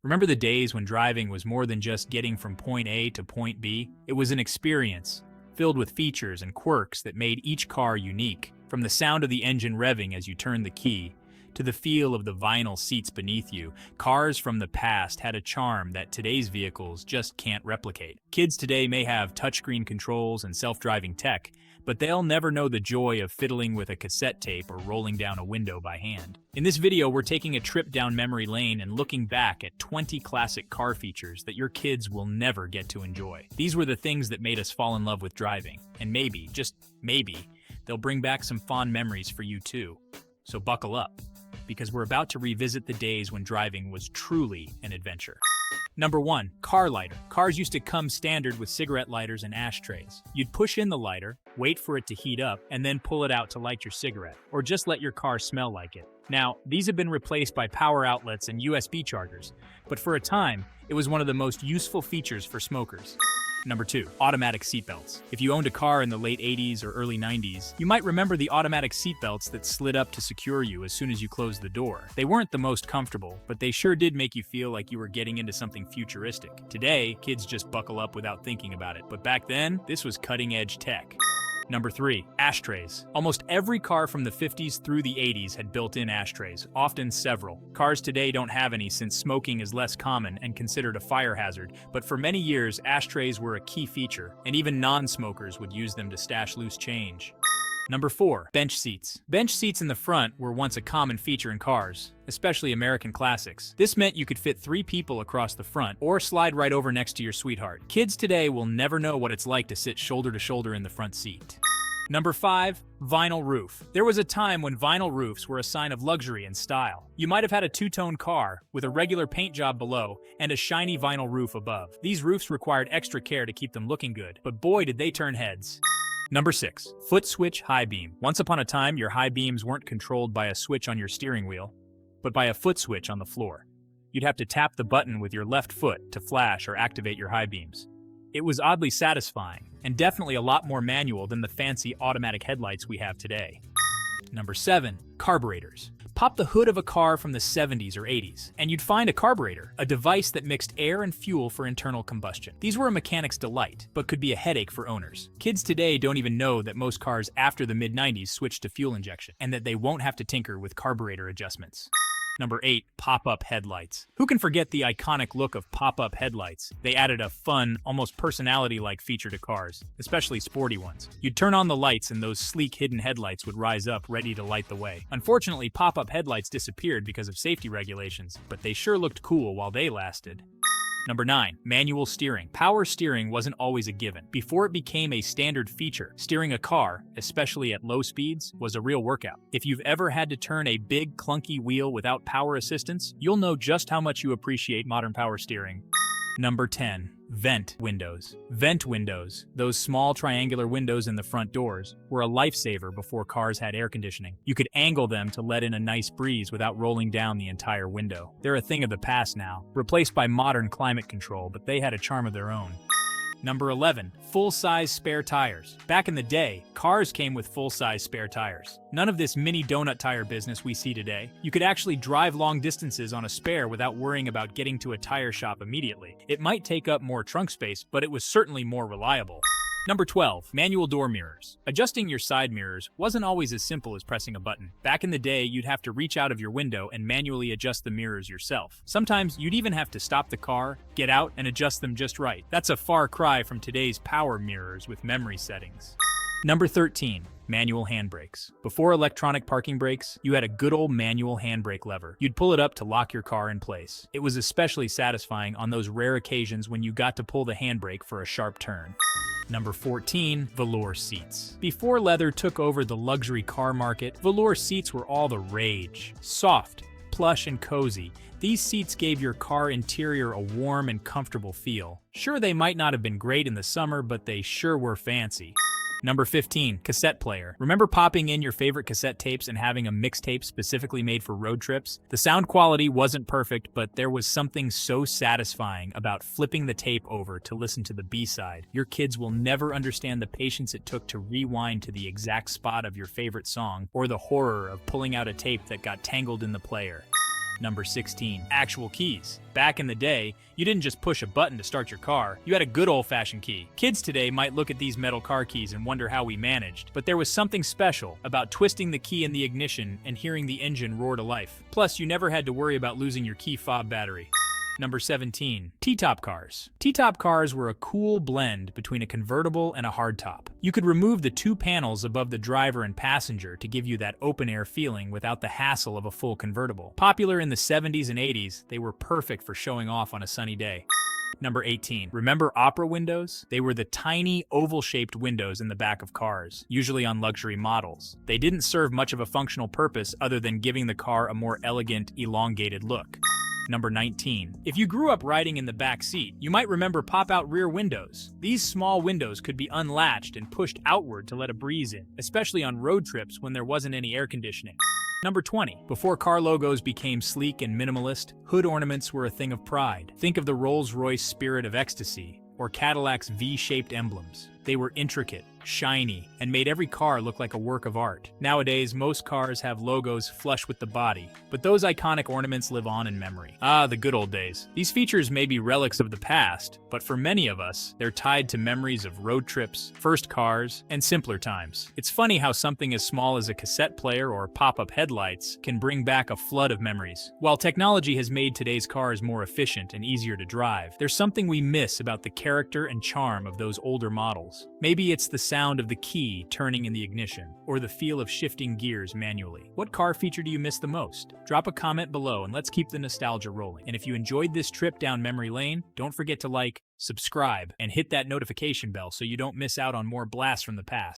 Remember the days when driving was more than just getting from point A to point B? It was an experience, filled with features and quirks that made each car unique. From the sound of the engine revving as you turned the key, to the feel of the vinyl seats beneath you, cars from the past had a charm that today's vehicles just can't replicate. Kids today may have touchscreen controls and self-driving tech, but they'll never know the joy of fiddling with a cassette tape or rolling down a window by hand. In this video, we're taking a trip down memory lane and looking back at 20 classic car features that your kids will never get to enjoy. These were the things that made us fall in love with driving, and maybe, just maybe, they'll bring back some fond memories for you too. So buckle up, because we're about to revisit the days when driving was truly an adventure. Number 1, car lighter. Cars used to come standard with cigarette lighters and ashtrays. You'd push in the lighter, wait for it to heat up, and then pull it out to light your cigarette, or just let your car smell like it. Now, these have been replaced by power outlets and USB chargers, but for a time, it was one of the most useful features for smokers. Number 2, automatic seatbelts. If you owned a car in the late 80s or early 90s, you might remember the automatic seatbelts that slid up to secure you as soon as you closed the door. They weren't the most comfortable, but they sure did make you feel like you were getting into something futuristic. Today, kids just buckle up without thinking about it, but back then, this was cutting-edge tech. Number 3, ashtrays. Almost every car from the 50s through the 80s had built-in ashtrays, often several. Cars today don't have any since smoking is less common and considered a fire hazard, but for many years, ashtrays were a key feature, and even non-smokers would use them to stash loose change. Number 4, bench seats. Bench seats in the front were once a common feature in cars, especially American classics. This meant you could fit 3 people across the front or slide right over next to your sweetheart. Kids today will never know what it's like to sit shoulder to shoulder in the front seat. Number 5, vinyl roof. There was a time when vinyl roofs were a sign of luxury and style. You might have had a two-tone car with a regular paint job below and a shiny vinyl roof above. These roofs required extra care to keep them looking good, but boy did they turn heads. Number 6, foot switch high beam. Once upon a time, your high beams weren't controlled by a switch on your steering wheel, but by a foot switch on the floor. You'd have to tap the button with your left foot to flash or activate your high beams. It was oddly satisfying, and definitely a lot more manual than the fancy automatic headlights we have today. Number 7, carburetors. Pop the hood of a car from the 70s or 80s, and you'd find a carburetor, a device that mixed air and fuel for internal combustion. These were a mechanic's delight, but could be a headache for owners. Kids today don't even know that most cars after the mid-90s switched to fuel injection, and that they won't have to tinker with carburetor adjustments. Number 8, pop-up headlights. Who can forget the iconic look of pop-up headlights? They added a fun, almost personality-like feature to cars, especially sporty ones. You'd turn on the lights and those sleek hidden headlights would rise up, ready to light the way. Unfortunately, pop-up headlights disappeared because of safety regulations, but they sure looked cool while they lasted. Number 9, manual steering. Power steering wasn't always a given. Before it became a standard feature, steering a car, especially at low speeds, was a real workout. If you've ever had to turn a big, clunky wheel without power assistance, you'll know just how much you appreciate modern power steering. Number 10, vent windows. Vent windows, those small triangular windows in the front doors, were a lifesaver before cars had air conditioning. You could angle them to let in a nice breeze without rolling down the entire window. They're a thing of the past now, replaced by modern climate control, but they had a charm of their own. Number 11, full-size spare tires. Back in the day, cars came with full-size spare tires. None of this mini donut tire business we see today. You could actually drive long distances on a spare without worrying about getting to a tire shop immediately. It might take up more trunk space, but it was certainly more reliable. Number 12, manual door mirrors. Adjusting your side mirrors wasn't always as simple as pressing a button. Back in the day, you'd have to reach out of your window and manually adjust the mirrors yourself. Sometimes you'd even have to stop the car, get out, and adjust them just right. That's a far cry from today's power mirrors with memory settings. Number 13, manual handbrakes. Before electronic parking brakes, you had a good old manual handbrake lever. You'd pull it up to lock your car in place. It was especially satisfying on those rare occasions when you got to pull the handbrake for a sharp turn. Number 14, velour seats. Before leather took over the luxury car market, velour seats were all the rage. Soft, plush, and cozy, these seats gave your car interior a warm and comfortable feel. Sure, they might not have been great in the summer, but they sure were fancy. Number 15, cassette player. Remember popping in your favorite cassette tapes and having a mixtape specifically made for road trips? The sound quality wasn't perfect, but there was something so satisfying about flipping the tape over to listen to the B-side. Your kids will never understand the patience it took to rewind to the exact spot of your favorite song, or the horror of pulling out a tape that got tangled in the player. Number 16. Actual keys. Back in the day, you didn't just push a button to start your car, you had a good old-fashioned key. Kids today might look at these metal car keys and wonder how we managed, but there was something special about twisting the key in the ignition and hearing the engine roar to life. Plus, you never had to worry about losing your key fob battery. Number 17. T-top cars. T-top cars were a cool blend between a convertible and a hardtop. You could remove the two panels above the driver and passenger to give you that open-air feeling without the hassle of a full convertible. Popular in the 70s and 80s, they were perfect for showing off on a sunny day. Number 18. Remember opera windows? They were the tiny, oval-shaped windows in the back of cars, usually on luxury models. They didn't serve much of a functional purpose other than giving the car a more elegant, elongated look. Number 19. If you grew up riding in the back seat, you might remember pop-out rear windows. These small windows could be unlatched and pushed outward to let a breeze in, especially on road trips when there wasn't any air conditioning. Number 20. Before car logos became sleek and minimalist, hood ornaments were a thing of pride. Think of the Rolls-Royce Spirit of Ecstasy or Cadillac's V-shaped emblems. They were intricate, shiny, and made every car look like a work of art. Nowadays, most cars have logos flush with the body, but those iconic ornaments live on in memory. Ah, the good old days. These features may be relics of the past, but for many of us, they're tied to memories of road trips, first cars, and simpler times. It's funny how something as small as a cassette player or pop-up headlights can bring back a flood of memories. While technology has made today's cars more efficient and easier to drive, there's something we miss about the character and charm of those older models. Maybe it's the sound of the key turning in the ignition, or the feel of shifting gears manually. What car feature do you miss the most? Drop a comment below and let's keep the nostalgia rolling. And if you enjoyed this trip down memory lane, don't forget to like, subscribe, and hit that notification bell so you don't miss out on more blasts from the past.